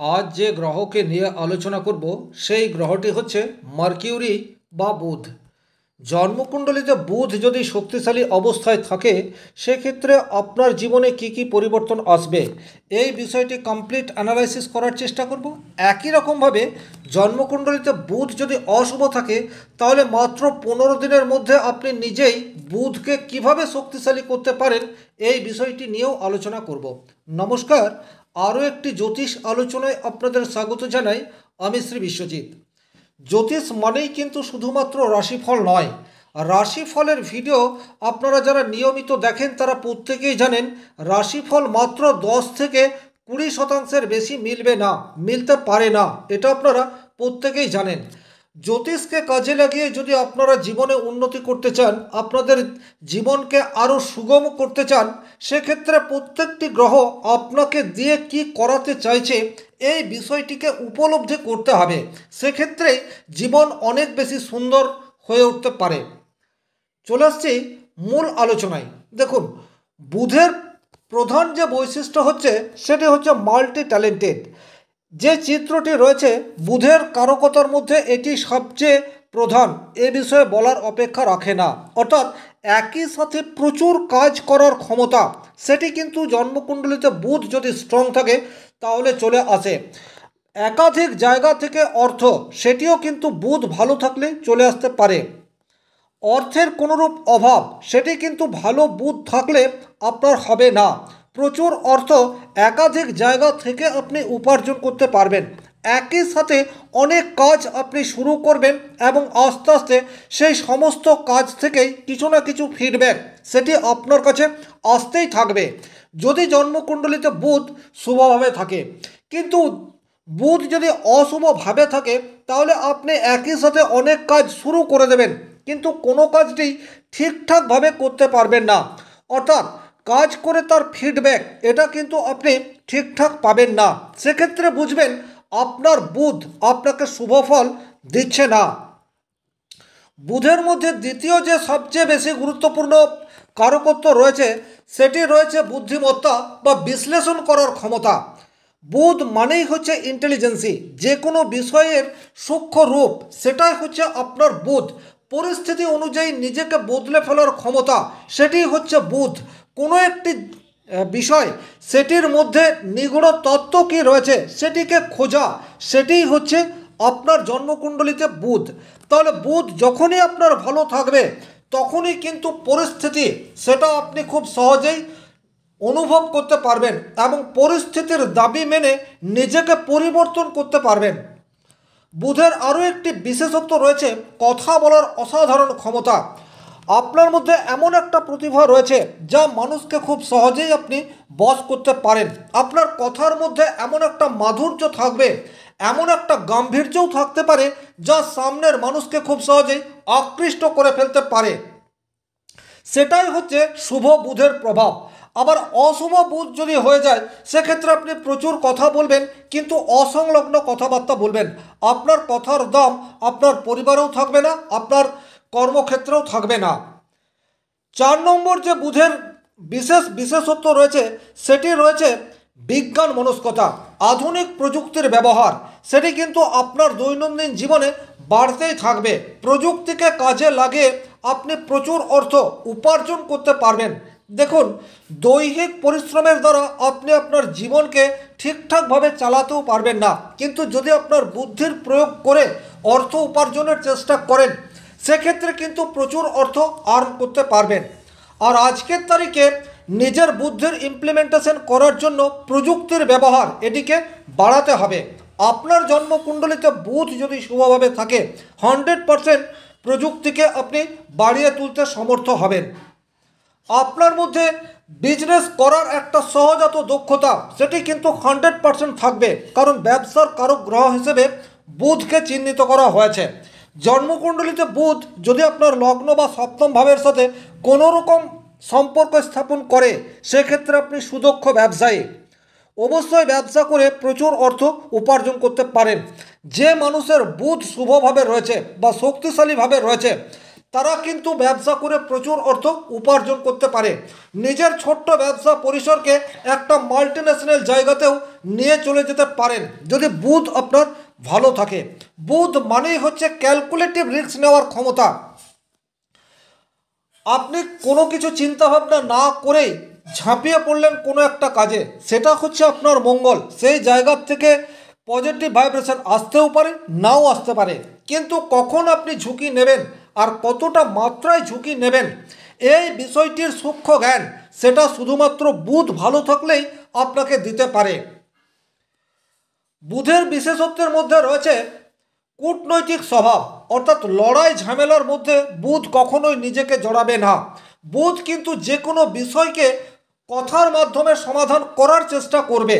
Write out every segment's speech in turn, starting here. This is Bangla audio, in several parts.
আজ যে গ্রহকে নিয়ে আলোচনা করব সেই গ্রহটি হচ্ছে মার্কিউরি বা বুধ। জন্মকুণ্ডলিতে বুধ যদি শক্তিশালী অবস্থায় থাকে সেক্ষেত্রে আপনার জীবনে কি কি পরিবর্তন আসবে এই বিষয়টি কমপ্লিট অ্যানালাইসিস করার চেষ্টা করব। একই রকমভাবে জন্মকুণ্ডলিতে বুধ যদি অশুভ থাকে তাহলে মাত্র 15 দিনের মধ্যে আপনি নিজেই বুধকে কিভাবে শক্তিশালী করতে পারেন এই বিষয়টি নিয়েও আলোচনা করব। নমস্কার, আরও একটি জ্যোতিষ আলোচনায় আপনাদের স্বাগত জানাই। আমি শ্রী বিশ্বজিৎ। জ্যোতিষ মানেই কিন্তু শুধুমাত্র রাশিফল নয়। রাশিফলের ভিডিও আপনারা যারা নিয়মিত দেখেন তারা প্রত্যেকেই জানেন রাশিফল মাত্র 10 থেকে 20% বেশি মিলবে না, মিলতে পারে না, এটা আপনারা প্রত্যেকেই জানেন। জ্যোতিষকে কাজে লাগিয়ে যদি আপনারা জীবনে উন্নতি করতে চান, আপনাদের জীবনকে আরও সুগম করতে চান, সেক্ষেত্রে প্রত্যেকটি গ্রহ আপনাকে দিয়ে কি করাতে চাইছে এই বিষয়টিকে উপলব্ধি করতে হবে। সেক্ষেত্রে জীবন অনেক বেশি সুন্দর হয়ে উঠতে পারে। চলে আসছি মূল আলোচনায়। দেখুন, বুধের প্রধান যে বৈশিষ্ট্য হচ্ছে সেটি হচ্ছে মাল্টি ট্যালেন্টেড। যে চিত্রটি রয়েছে বুধের কারকতার মধ্যে এটি সবচেয়ে প্রধান, এ বিষয়ে বলার অপেক্ষা রাখে না। অর্থাৎ একই সাথে প্রচুর কাজ করার ক্ষমতা, সেটি কিন্তু জন্মকুণ্ডলিতে বুধ যদি স্ট্রং থাকে তাহলে চলে আসে। একাধিক জায়গা থেকে অর্থ, সেটিও কিন্তু বুধ ভালো থাকলে চলে আসতে পারে। অর্থের কোনোরূপ অভাব, সেটি কিন্তু ভালো বুধ থাকলে আপনার হবে না। প্রচুর অর্থ একাধিক জায়গা থেকে আপনি উপার্জন করতে পারবেন। একই সাথে অনেক কাজ আপনি শুরু করবেন এবং আস্তে আস্তে সেই সমস্ত কাজ থেকেই কিছু না কিছু ফিডব্যাক সেটি আপনার কাছে আসতেই থাকবে যদি জন্মকুণ্ডলিতে বুধ শুভভাবে থাকে। কিন্তু বুধ যদি অশুভভাবে থাকে তাহলে আপনি একই সাথে অনেক কাজ শুরু করে দেবেন কিন্তু কোনো কাজটি ঠিকঠাকভাবে করতে পারবেন না। অর্থাৎ কাজ করে তার ফিডব্যাক এটা কিন্তু আপনি ঠিকঠাক পাবেন না। সেক্ষেত্রে বুঝবেন আপনার বুধ আপনাকে শুভ ফল দিচ্ছে না। বুধের মধ্যে দ্বিতীয় যে সবচেয়ে বেশি গুরুত্বপূর্ণ কারকত্ব রয়েছে সেটি রয়েছে বুদ্ধিমত্তা বা বিশ্লেষণ করার ক্ষমতা। বুধ মানেই হচ্ছে ইন্টেলিজেন্সি, যে কোনো বিষয়ের সূক্ষ্ম রূপ সেটাই হচ্ছে আপনার বুধ। পরিস্থিতি অনুযায়ী নিজেকে বদলে ফেলার ক্ষমতা, সেটি হচ্ছে বুধ। কোনো একটি বিষয় সেটির মধ্যে নিগূঢ় তত্ত্ব কী রয়েছে সেটিকে খোঁজা, সেটিই হচ্ছে আপনার জন্মকুণ্ডলিতে বুধ। তাহলে বুধ যখনই আপনার ভালো থাকবে তখনই কিন্তু পরিস্থিতি সেটা আপনি খুব সহজেই অনুভব করতে পারবেন এবং পরিস্থিতির দাবি মেনে নিজেকে পরিবর্তন করতে পারবেন। বুধের আরও একটি বিশেষত্ব রয়েছে কথা বলার অসাধারণ ক্ষমতা। আপনার মধ্যে এমন একটা প্রতিভা রয়েছে যা মানুষকে খুব সহজেই আপনি বশ করতে পারেন। আপনার কথার মধ্যে এমন একটা মাধুর্য থাকবে, এমন একটা গাম্ভীর্যও থাকতে পারে যা সামনের মানুষকে খুব সহজেই আকৃষ্ট করে ফেলতে পারে। সেটাই হচ্ছে শুভ বুধের প্রভাব। আবার অশুভ বুধ যদি হয়ে যায় সেক্ষেত্রে আপনি প্রচুর কথা বলবেন কিন্তু অসংলগ্ন কথাবার্তা বলবেন। আপনার কথার দাম আপনার পরিবারেও থাকবে না, আপনার কর্মক্ষেত্রেও থাকবে না। 4 নম্বর যে বুধের বিশেষত্ব রয়েছে সেটি রয়েছে বিজ্ঞান মনস্কতা। আধুনিক প্রযুক্তির ব্যবহার সেটি কিন্তু আপনার দৈনন্দিন জীবনে বাড়তেই থাকবে। প্রযুক্তিকে কাজে লাগিয়ে আপনি প্রচুর অর্থ উপার্জন করতে পারবেন। দেখুন, দৈহিক পরিশ্রমের দ্বারা আপনি আপনার জীবনকে ঠিকঠাকভাবে চালাতেও পারবেন না, কিন্তু যদি আপনার বুদ্ধির প্রয়োগ করে অর্থ উপার্জনের চেষ্টা করেন সেক্ষেত্রে কিন্তু প্রচুর অর্থ আর্ন করতে পারবেন। আর আজকের তারিখে নিজের বুদ্ধির ইমপ্লিমেন্টেশন করার জন্য প্রযুক্তির ব্যবহার এটিকে বাড়াতে হবে। আপনার জন্মকুণ্ডলিতে বুধ যদি শুভভাবে থাকে 100% প্রযুক্তিকে আপনি বাড়িয়ে তুলতে সমর্থ হবেন। আপনার মধ্যে বিজনেস করার একটা সহজাত দক্ষতা সেটি কিন্তু 100% থাকবে, কারণ ব্যবসার কারক গ্রহ হিসেবে বুধকে চিহ্নিত করা হয়েছে। জন্মকুণ্ডলিতে বুধ যদি আপনার লগ্ন বা সপ্তম ভাবের সাথে কোনো রকম সম্পর্ক স্থাপন করে সেক্ষেত্রে আপনি সুদক্ষ ব্যবসায়ী, অবশ্যই ব্যবসা করে প্রচুর অর্থ উপার্জন করতে পারেন। যে মানুষের বুধ শুভভাবে রয়েছে বা শক্তিশালীভাবে রয়েছে তারা কিন্তু ব্যবসা করে প্রচুর অর্থ উপার্জন করতে পারে। নিজের ছোট্ট ব্যবসা পরিসরকে একটা মাল্টিন্যাশনাল জায়গাতেও নিয়ে চলে যেতে পারেন যদি বুধ আপনার ভালো থাকে। বুধ মানেই হচ্ছে ক্যালকুলেটিভ রিস্ক নেওয়ার ক্ষমতা। আপনি কোনো কিছু চিন্তাভাবনা না করেই ঝাঁপিয়ে পড়লেন কোনো একটা কাজে, সেটা হচ্ছে আপনার মঙ্গল। সেই জায়গা থেকে পজিটিভ ভাইব্রেশন আসতেও পারে, নাও আসতে পারে, কিন্তু কখন আপনি ঝুঁকি নেবেন আর কতটা মাত্রায় ঝুঁকি নেবেন এই বিষয়টির সূক্ষ্ম জ্ঞান সেটা শুধুমাত্র বুধ ভালো থাকলেই আপনাকে দিতে পারে। বুধের বিশেষত্বের মধ্যে রয়েছে কূটনৈতিক স্বভাব, অর্থাৎ লড়াই ঝামেলার মধ্যে বুধ কখনোই নিজেকে জড়াবে না। বুধ কিন্তু যে কোনো বিষয়কে কথার মাধ্যমে সমাধান করার চেষ্টা করবে।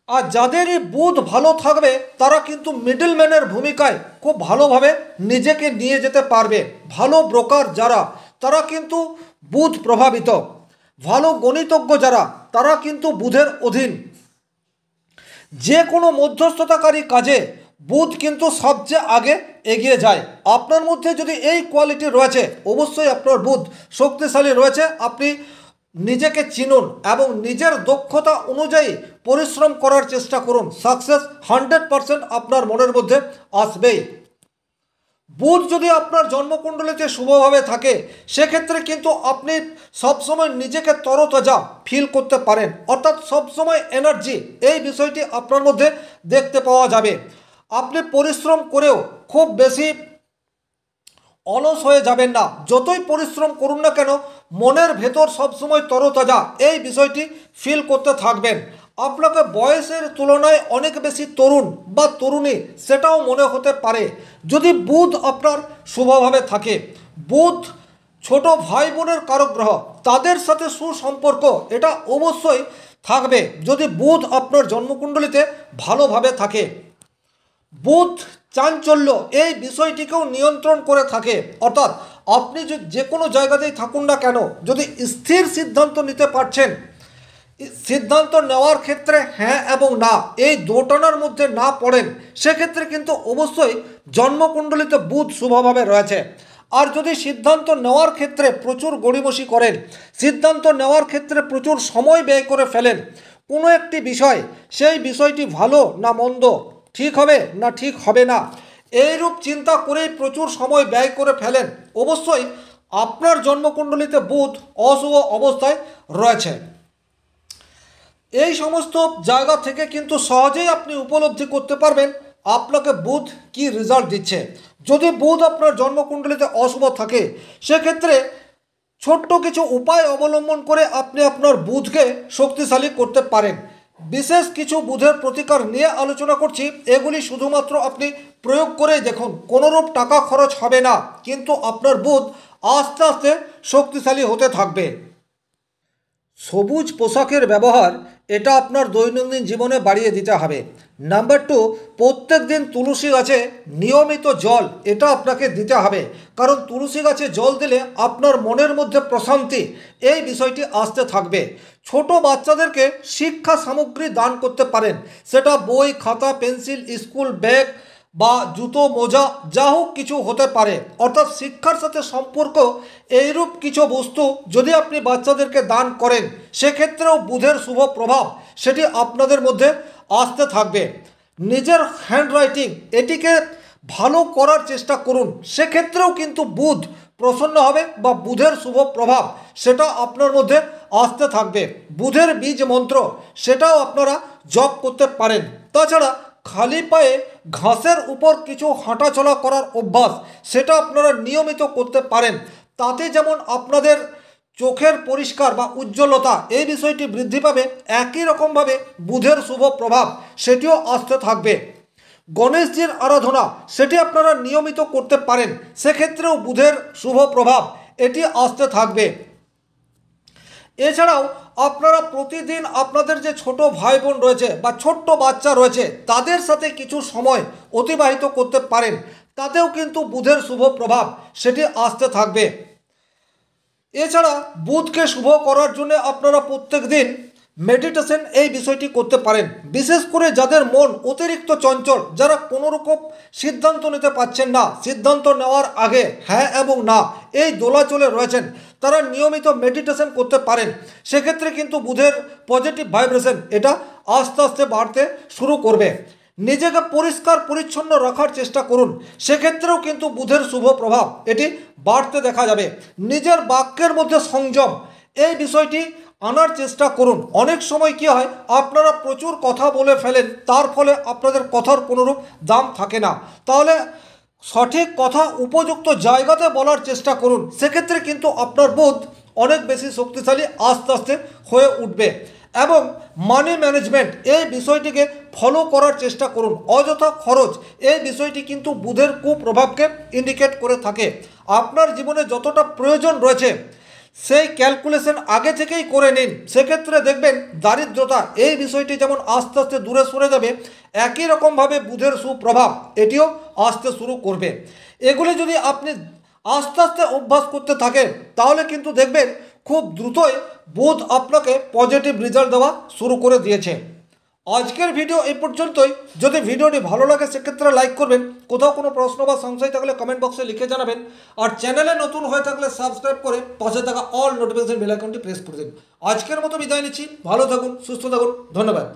আর যাদেরই বুধ ভালো থাকবে তারা কিন্তু মিডলম্যানের ভূমিকায় খুব ভালোভাবে নিজেকে নিয়ে যেতে পারবে। ভালো ব্রোকার যারা, তারা কিন্তু বুধ প্রভাবিত। ভালো গণিতজ্ঞ যারা, তারা কিন্তু বুধের অধীন। যে কোনো মধ্যস্থতাকারী কাজে বুধ কিন্তু সবচেয়ে আগে এগিয়ে যায়। আপনার মধ্যে যদি এই কোয়ালিটি রয়েছে, অবশ্যই আপনার বুধ শক্তিশালী রয়েছে। আপনি নিজেকে চিনুন এবং নিজের দক্ষতা অনুযায়ী পরিশ্রম করার চেষ্টা করুন। সাকসেস 100% আপনার মনের মধ্যে আসবেই। বুধ যদি আপনার জন্মকুণ্ডলিতে শুভভাবে থাকে সেক্ষেত্রে কিন্তু আপনি সবসময় নিজেকে তরতাজা ফিল করতে পারেন, অর্থাৎ সবসময় এনার্জি, এই বিষয়টি আপনার মধ্যে দেখতে পাওয়া যাবে। আপনি পরিশ্রম করেও খুব বেশি অলস হয়ে যাবেন না। যতই পরিশ্রম করুন না কেন মনের ভেতর সবসময় তরতাজা এই বিষয়টি ফিল করতে থাকবেন। আপনাকে বয়সের তুলনায় অনেক বেশি তরুণ বা তরুণী সেটাও মনে হতে পারে যদি বুধ আপনার শুভভাবে থাকে। বুধ ছোট ভাই বোনের কারক গ্রহ, তাদের সাথে সুসম্পর্ক এটা অবশ্যই থাকবে যদি বুধ আপনার জন্মকুণ্ডলিতে ভালোভাবে থাকে। বুধ চাঞ্চল্য এই বিষয়টিকেও নিয়ন্ত্রণ করে থাকে, অর্থাৎ আপনি যে কোনো জায়গাতেই থাকুন না কেন যদি স্থির সিদ্ধান্ত নিতে পারছেন, সিদ্ধান্ত নেওয়ার ক্ষেত্রে হ্যাঁ এবং না এই দোটানার মধ্যে না পড়েন, সেক্ষেত্রে কিন্তু অবশ্যই জন্মকুণ্ডলিতে বুধ শুভভাবে রয়েছে। আর যদি সিদ্ধান্ত নেওয়ার ক্ষেত্রে প্রচুর গড়িমসি করেন, সিদ্ধান্ত নেওয়ার ক্ষেত্রে প্রচুর সময় ব্যয় করে ফেলেন কোনো একটি বিষয়, সেই বিষয়টি ভালো না মন্দ, ঠিক হবে না ঠিক হবে না, এইরূপ চিন্তা করেই প্রচুর সময় ব্যয় করে ফেলেন, অবশ্যই আপনার জন্মকুণ্ডলিতে বুধ অশুভ অবস্থায় রয়েছে। এই সমস্ত জায়গা থেকে কিন্তু সহজেই আপনি উপলব্ধি করতে পারবেন আপনাকে বুধ কি রেজাল্ট দিচ্ছে। যদি বুধ আপনার জন্মকুণ্ডলিতে অশুভ থাকে সেক্ষেত্রে ছোট্ট কিছু উপায় অবলম্বন করে আপনি আপনার বুধকে শক্তিশালী করতে পারেন। বিশেষ কিছু বুধের প্রতিকার নিয়ে আলোচনা করছি, এগুলি শুধুমাত্র আপনি প্রয়োগ করে দেখুন, কোনোরূপ টাকা খরচ হবে না, কিন্তু আপনার বুধ আস্তে আস্তে শক্তিশালী হতে থাকবে। সবুজ পোশাকের ব্যবহার এটা আপনার দৈনন্দিন জীবনে বাড়িয়ে দিতে হবে। নাম্বার 2, প্রত্যেক দিন তুলসী গাছে নিয়মিত জল এটা আপনাকে দিতে হবে, কারণ তুলসী গাছে জল দিলে আপনার মনের মধ্যে প্রশান্তি এই বিষয়টি আসতে থাকবে। ছোট বাচ্চাদেরকে শিক্ষা সামগ্রী দান করতে পারেন, সেটা বই খাতা পেন্সিল স্কুল ব্যাগ বা জুতো মোজা যা হোক কিছু হতে পারে, অর্থাৎ শিক্ষার সাথে সম্পর্ক এইরূপ কিছু বস্তু যদি আপনি বাচ্চাদেরকে দান করেন সেক্ষেত্রেও বুধের শুভ প্রভাব সেটি আপনাদের মধ্যে আসতে থাকবে। নিজের হ্যান্ডরাইটিং এটিকে ভালো করার চেষ্টা করুন, সেক্ষেত্রেও কিন্তু বুধ প্রসন্ন হবে বা বুধের শুভ প্রভাব সেটা আপনার মধ্যে আসতে থাকবে। বুধের বীজ মন্ত্র সেটাও আপনারা জপ করতে পারেন। তাছাড়া খালি পায়ে ঘাসের উপর কিছু হাঁটাচলা করার অভ্যাস সেটা আপনারা নিয়মিত করতে পারেন, তাতে যেমন আপনাদের চোখের পরিষ্কার বা উজ্জ্বলতা এই বিষয়টি বৃদ্ধি পাবে, একই রকমভাবে বুধের শুভ প্রভাব সেটিও আসতে থাকবে। গণেশজির আরাধনা সেটি আপনারা নিয়মিত করতে পারেন, সেক্ষেত্রেও বুধের শুভ প্রভাব এটি আসতে থাকবে। এছাড়াও আপনারা প্রতিদিন আপনাদের যে ছোট ভাই বোন রয়েছে বা ছোট্ট বাচ্চা রয়েছে তাদের সাথে কিছু সময় অতিবাহিত করতে পারেন, তাতেও কিন্তু বুধের শুভ প্রভাব সেটি আসতে থাকবে। এছাড়া বুধকে শুভ করার জন্য আপনারা প্রত্যেক দিন মেডিটেশন এই বিষয়টি করতে পারেন। বিশেষ করে যাদের মন অতিরিক্ত চঞ্চল, যারা কোনো রকম সিদ্ধান্ত নিতে পারছেন না, সিদ্ধান্ত নেওয়ার আগে হ্যাঁ এবং না এই দোলাচলে রয়েছেন, তারা নিয়মিত মেডিটেশন করতে পারেন। সেক্ষেত্রে কিন্তু বুধের পজিটিভ ভাইব্রেশন এটা আস্তে আস্তে বাড়তে শুরু করবে। নিজেকে পরিষ্কার পরিচ্ছন্ন রাখার চেষ্টা করুন, সেক্ষেত্রেও কিন্তু বুধের শুভ প্রভাব এটি বাড়তে দেখা যাবে। নিজের বাক্যের মধ্যে সংযম এই বিষয়টি আনার চেষ্টা করুন। অনেক সময় কি হয়, আপনারা প্রচুর কথা বলে ফেলেন, তার ফলে আপনাদের কথার কোনোরূপ দাম থাকে না। তাহলে সঠিক কথা উপযুক্ত জায়গাতে বলার চেষ্টা করুন, সেক্ষেত্রে কিন্তু আপনার বুধ অনেক বেশি শক্তিশালী আস্তে আস্তে হয়ে উঠবে। এবং মানি ম্যানেজমেন্ট এই বিষয়টিকে ফলো করার চেষ্টা করুন। অযথা খরচ এই বিষয়টি কিন্তু বুধের কুপ্রভাবকে ইন্ডিকেট করে থাকে। আপনার জীবনে যতটা প্রয়োজন রয়েছে সেই ক্যালকুলেশন আগে থেকেই করে নিন, সেক্ষেত্রে দেখবেন দারিদ্রতা এই বিষয়টি যেমন আস্তে আস্তে দূরে সরে যাবে, একই রকমভাবে বুধের সুপ্রভাব এটিও আসতে শুরু করবে। এগুলি যদি আপনি আস্তে আস্তে অভ্যাস করতে থাকেন, তাহলে কিন্তু দেখবেন খুব দ্রুতই বুধ আপনাকে পজিটিভ রেজাল্ট দেওয়া শুরু করে দিয়েছে। আজকের ভিডিও এই পর্যন্তই। যদি ভিডিওটি ভালো লাগে সেক্ষেত্রে লাইক করবেন, কোথাও কোনো প্রশ্ন বা সংশয় থাকলে কমেন্ট বক্সে লিখে জানাবেন, আর চ্যানেলে নতুন হয়ে থাকলে সাবস্ক্রাইব করে পাশে থাকা অল নোটিফিকেশন বেল আইকনটি প্রেস করে দিন। আজকের মতো বিদায় নিচ্ছি, ভালো থাকুন, সুস্থ থাকুন, ধন্যবাদ।